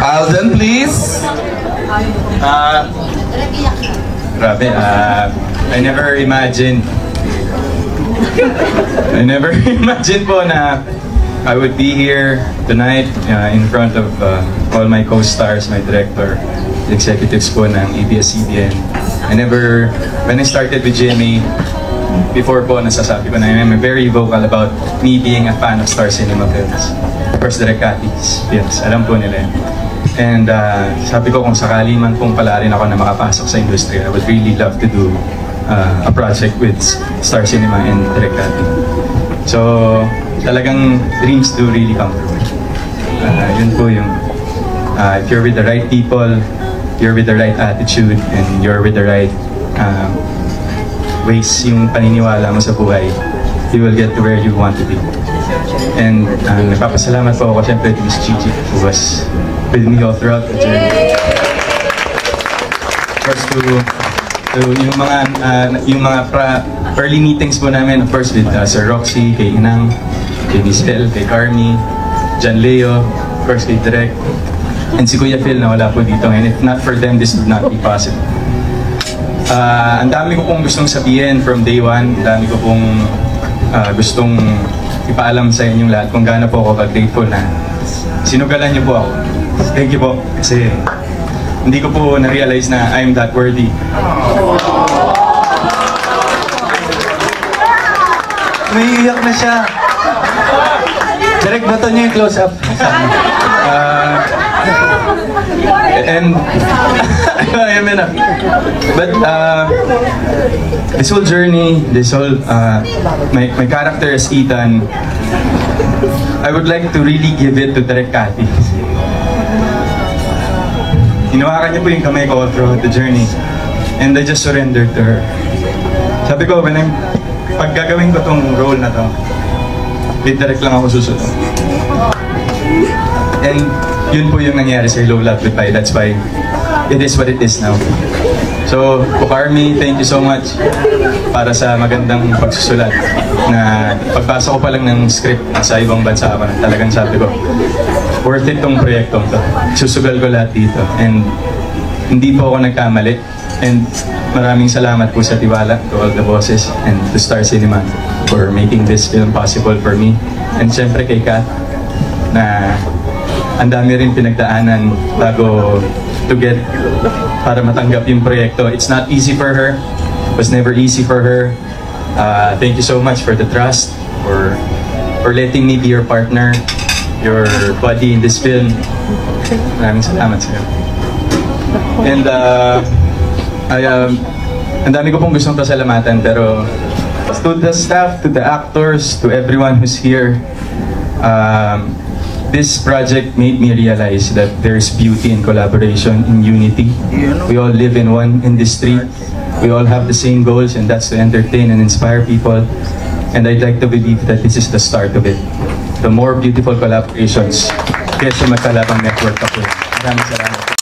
Alden, please. Grabe, I never imagined po na I would be here tonight in front of all my co-stars, my director, the executives po ng ABS-CBN. When I started with GMA, before po nasasabi ko na I'm very vocal about me being a fan of Star Cinema Films. Of course, Direk Cathy's films, alam po nila yun. And sabi ko kung sakali man pong pala rin ako na makapasok sa industry, I would really love to do a project with Star Cinema and Direk Cathy. So, talagang dreams do really come true. Yun po yung, if you're with the right people, you're with the right attitude, and you're with the right ways yung paniniwala mo sa buhay, you will get to where you want to be. And nagpapasalamat po ako siyempre to Miss Gigi who was with me all throughout the journey. Of course, to yung mga early meetings po namin, of course, with Sir Roxy, kay Inang, kay Michelle, kay Carmi, John Leo, of course, kay Direk, and si Kuya Phil na wala po dito. And if not for them, this would not be possible. Ang dami ko pong gustong sabihin from day one. Ang dami ko pong gustong ipaalam sa inyong lahat kung gaano po ako ka-grateful na sinugalan niyo po ako. Thank you po. Kasi hindi ko po na-realize na I'm that worthy. Umiiyak na siya. Direct bato niyo yung close-up. And but this whole journey, this whole my character as Ethan, I would like to really give it to Direk Cathy. Hinawakan niya po yung kamay ko throughout the journey, and I just surrendered to her. Sabi ko, pag gagawin ko tong role na to, Direk lang ako susunod. And yun po yung nangyari sa Hello Love Goodbye. That's why it is what it is now. So, Carmi, thank you so much para sa magandang pagsusulat. Na pagpasok ko pa lang ng script sa ibang bansa ako, talagang sabi ko, worth it tong proyektong to. Susugal ko lahat dito. And hindi po ako nagkamali. And maraming salamat po sa tiwala to all the bosses and to Star Cinema for making this film possible for me. And syempre kay Kat, na ang dami rin pinagdaanan bago para matanggap yung proyekto. It's not easy for her. It was never easy for her. Thank you so much for the trust, for letting me be your partner, your buddy in this film. Maraming salamat sa'yo. And ang dami ko pong gustong pasalamatan, pero to the staff, to the actors, to everyone who's here, this project made me realize that there's beauty in collaboration, in unity. We all live in one industry. We all have the same goals, and that's to entertain and inspire people. And I'd like to believe that this is the start of it. The more beautiful collaborations, kesa magkalabang network ako. Maraming salamat.